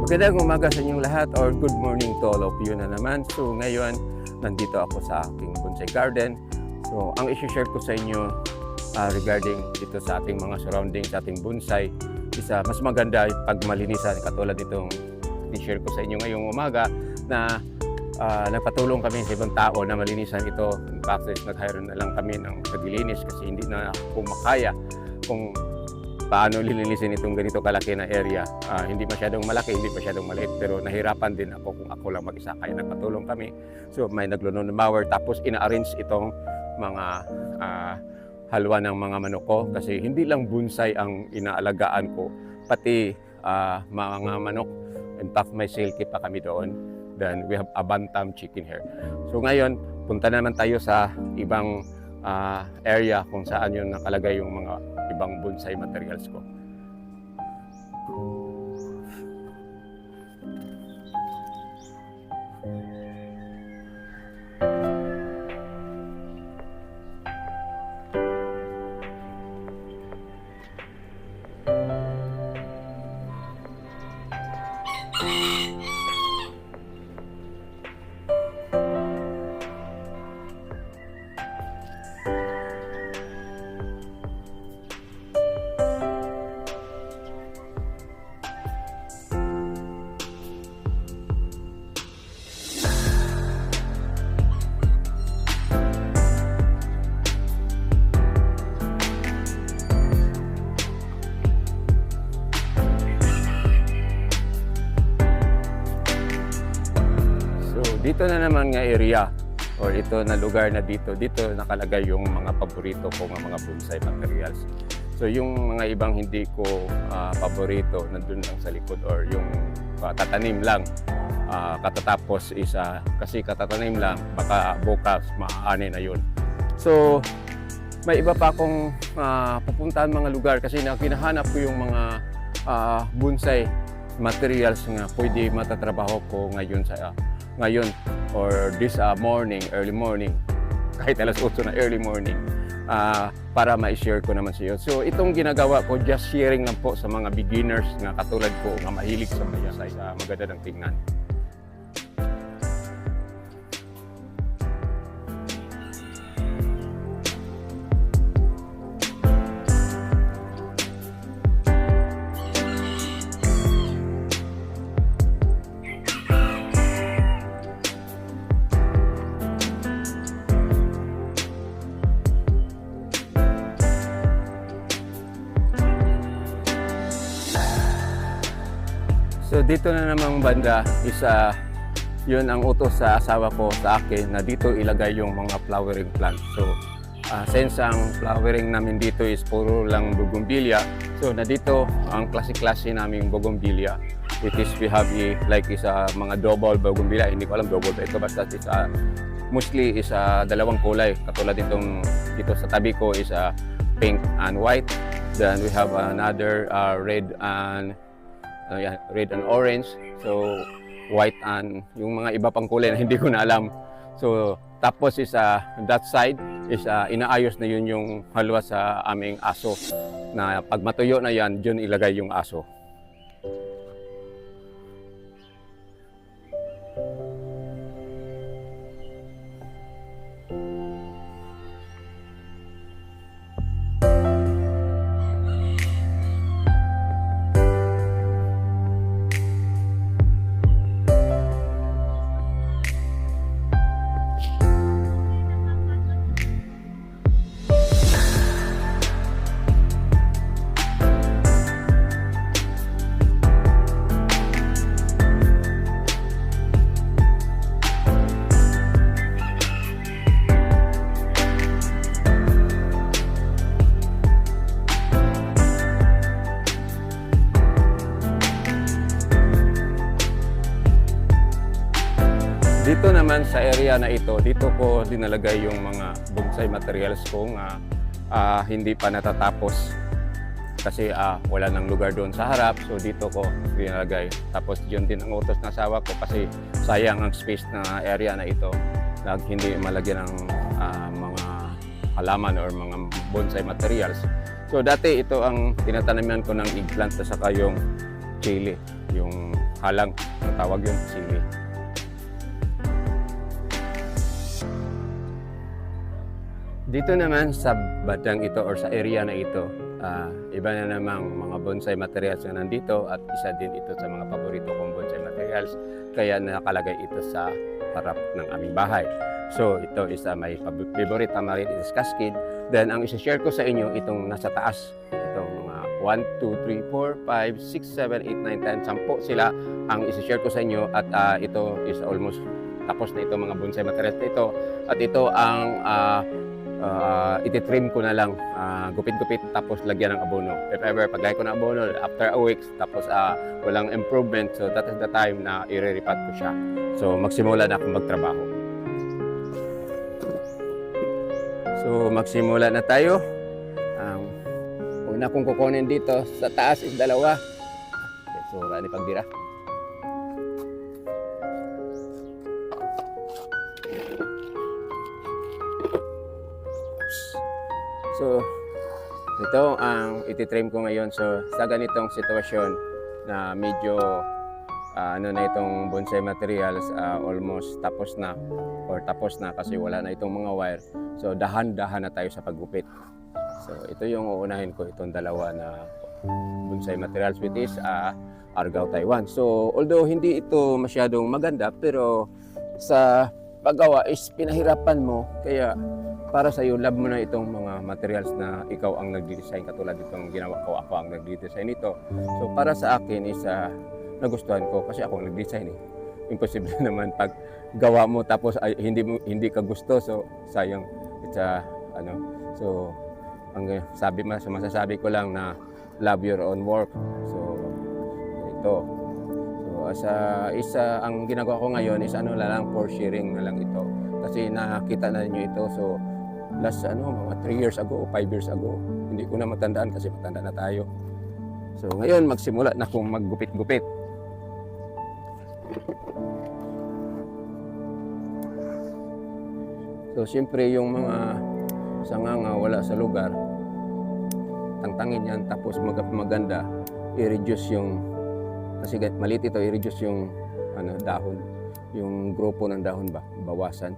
Magandang umaga sa inyong lahat or good morning to all of you na naman. So ngayon, nandito ako sa aking bonsai garden. So ang isi-share ko sa inyo regarding dito sa ating mga surroundings, sa ating bonsai, isa mas maganda pag malinisan katulad nitong i-share ko sa inyo ngayong umaga na nagpatulong kami sa ibang tao na malinisan ito. In fact, nag-hire na lang kami ng naglilinis kasi hindi na ako makaya kung paano lilinisin itong ganito kalaki na area. Hindi masyadong malaki, hindi masyadong maliit, pero nahirapan din ako kung ako lang mag-isa, kaya nagpatulong kami. So may nagluno-mower, tapos ina-arrange itong mga halwa ng mga manok ko kasi hindi lang bonsai ang inaalagaan ko, pati mga manok. In fact, may silky pa kami doon. Then we have a bantam chicken here. So ngayon, punta naman tayo sa ibang area kung saan yun nakalagay yung mga ibang bonsai materials ko. Dito na naman nga area or ito na lugar na dito nakalagay yung mga paborito ko ng mga bonsai materials. So yung mga ibang hindi ko paborito nandun lang sa likod or yung tatanim lang katatapos kasi katatanim lang baka bukas maaani na yun. So may iba pa akong pupuntahan mga lugar kasi kinahanap ko yung mga bonsai materials nga pwede matatrabaho ko ngayon or this early morning, kahit alas 8 na early morning, para ma-share ko naman sa iyo. So itong ginagawa ko, just sharing lang po sa mga beginners nga katulad ko nga mahilig sa bonsai, maganda ng tingnan. So dito na namang banda yun ang utos sa asawa ko sa akin na dito ilagay yung mga flowering plants. So since ang flowering namin dito is puro lang bougainvillea, so na dito ang klase-klase naming bougainvillea. We have mga double bougainvillea, hindi ko alam double ba ito, basta mostly dalawang kulay. Katulad dito sa tabi ko is pink and white. Then we have another red and orange, so white and yung mga iba pang kulay na hindi ko na alam. So tapos that side inaayos na yun yung halwa sa aming aso na pag matuyo na yan, dyan ilagay yung aso. Dito naman sa area na ito, dito ko dinalagay yung mga bonsai materials ko nga hindi pa natatapos kasi wala nang lugar doon sa harap. So dito ko dinalagay. Tapos yun din ang utos ng asawa ko kasi sayang ang space na area na ito na hindi malagyan ng mga halaman or mga bonsai materials. So dati ito ang tinataniman ko ng eggplant at saka yung chili, yung halang, tawag yun, chili. Dito naman sa badang ito or sa area na ito, iba na namang mga bonsai materials na nandito at isa din ito sa mga paborito kong bonsai materials, kaya nakalagay ito sa harap ng aming bahay. So ito is my favorite tamarind is cascade. Then ang isi-share ko sa inyo itong nasa taas, itong mga 1, 2, 3, 4, 5, 6, 7, 8, 9, 10, 10 sila ang isi-share ko sa inyo at ito is almost tapos na ito mga bonsai materials na ito at ito ang ititrim ko na lang, gupit-gupit tapos lagyan ng abono. If ever paglagay ko ng abono after a week tapos walang improvement, so that is the time na i-repot ko siya. So magsimula na akong magtrabaho. So magsimula na tayo. Ang una kong kukunin dito sa taas is dalawa. So rani pagbira. So, ito ang ititrim ko ngayon. So, sa ganitong sitwasyon na medyo ano na itong bonsai materials, almost tapos na or tapos na kasi wala na itong mga wire. So, dahan-dahan na tayo sa paggupit. So, ito yung uunahin ko, itong dalawa na bonsai materials which is Argao Taiwan. So, although hindi ito masyadong maganda, pero sa paggawa is pinahirapan mo, kaya para sa iyo, love mo na itong mga materials na ikaw ang nagdi-design, katulad itong ginawa ko, ako ang nagdi-design ito. So para sa akin is nagustuhan ko kasi ako ang nag-design eh. Imposible naman pag gawa mo tapos hindi ka gusto, so sayang. It's ano. So ang masasabi ko lang na love your own work. So ito. So ang ginagawa ko ngayon is ano lang, for sharing na lang ito. Kasi nakita na niyo ito, so last mga 3 years ago, 5 years ago, hindi ko na matandaan kasi matanda na tayo. So ngayon magsimula na akong maggupit-gupit. So siyempre yung mga sanganga wala sa lugar, tangtangin yan, tapos maganda, i-reduce yung, kasi maliit ito, i-reduce yung dahon, yung grupo ng dahon ba, bawasan.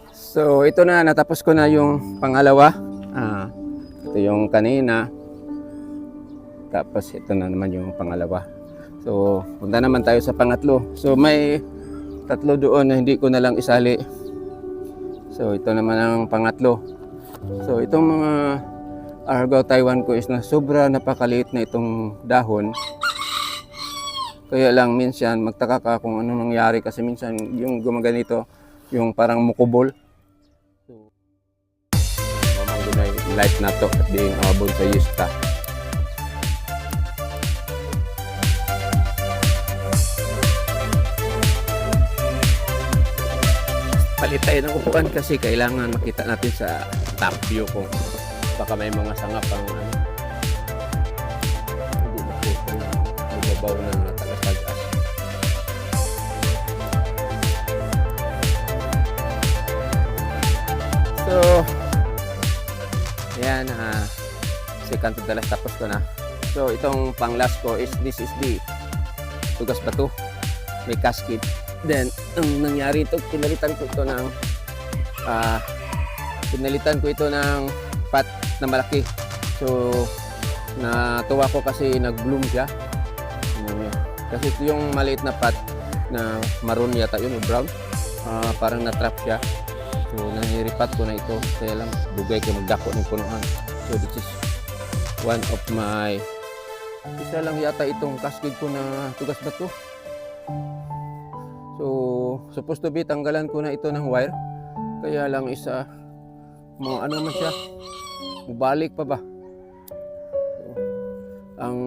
So ito na, natapos ko na yung pangalawa. Ito yung kanina. Tapos ito na naman yung pangalawa. So punta naman tayo sa pangatlo. So may tatlo doon na hindi ko na lang isali. So ito naman ang pangatlo. So itong mga Argao Taiwan ko is na sobra napakaliit na itong dahon. Kaya lang minsan magtaka ka kung ano nangyari kasi minsan yung gumaganito, yung parang mukubol. So, light na to at being bonsaiista. Palit tayo ng upuan kasi kailangan makita natin sa top view kung baka may mga sangap ang bumabaw na tagas-tagas. So ayan, second to the last, tapos ko na. So itong pang last ko is this is the tugas bato, may cascade. Then ang nangyari ito, pinalitan ko ito ng pot na malaki. So natuwa ko kasi nag-bloom siya. Kasi yung maliit na pot na maroon yata yun, brown, parang na-trap siya. So nangiripat ko na ito, kaya lang dugay ko magdako ng punuan. So this is one of my, isa lang yata itong cascade ko na tugas bato. So supposed to be tanggalan ko na ito ng wire, kaya lang isa mga ano man siya, balik pa ba. So, ang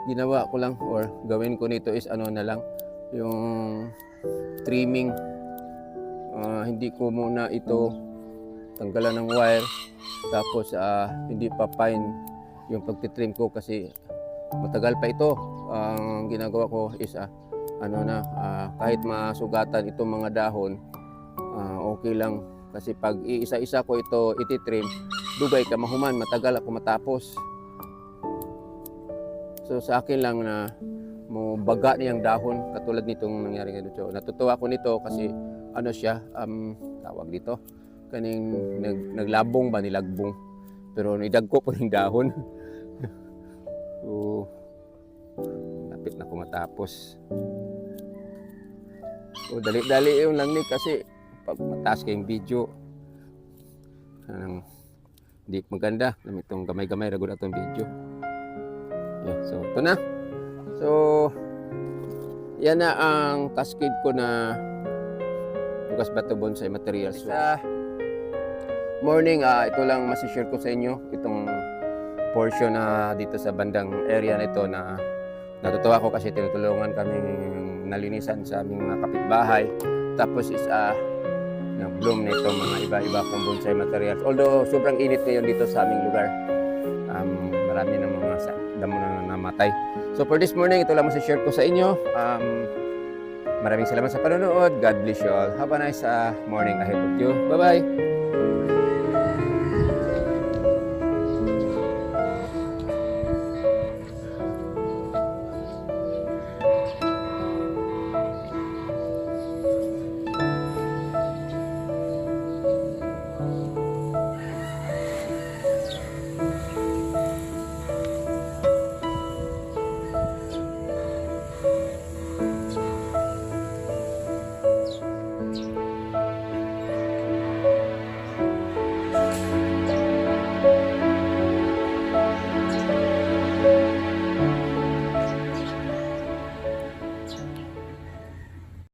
ginawa ko lang or gawin ko nito is ano na lang, yung trimming. Hindi ko muna ito tanggalan ng wire, tapos hindi pa fine yung pagtitrim ko kasi matagal pa ito. Ang ginagawa ko is kahit masugatan itong mga dahon, okay lang. Kasi pag iisa-isa ko ito ititrim, dugay ka mahuman, matagal ako matapos. So sa akin lang na mo baga niyang dahon katulad nitong nangyari ngayon. So natutuwa ko nito kasi ano siya, tawag dito, kaning naglabong ba, nilagbong. Pero nidagko po yung dahon. So lapit na ko matapos. So dali-dali yung lang ni kasi pag mataas kayong video hindi maganda. Itong gamay-gamay ragod atong video. Yeah, so ito na. So yan na ang cascade ko na Lucas Bato Bonsai Materials. Sa morning, ito lang masishare ko sa inyo itong portion na dito sa bandang area na ito na natutuwa ko kasi tinutulungan kami nalinisan sa aming mga kapitbahay. Tapos is na-bloom na itong mga iba-iba kong bonsai materials. Although sobrang init ngayon dito sa aming lugar. Marami ng mga damo na namatay. So for this morning, ito lang masishare ko sa inyo. Maraming salamat sa panonood. God bless you all. Have a nice morning ahead of you. Bye-bye!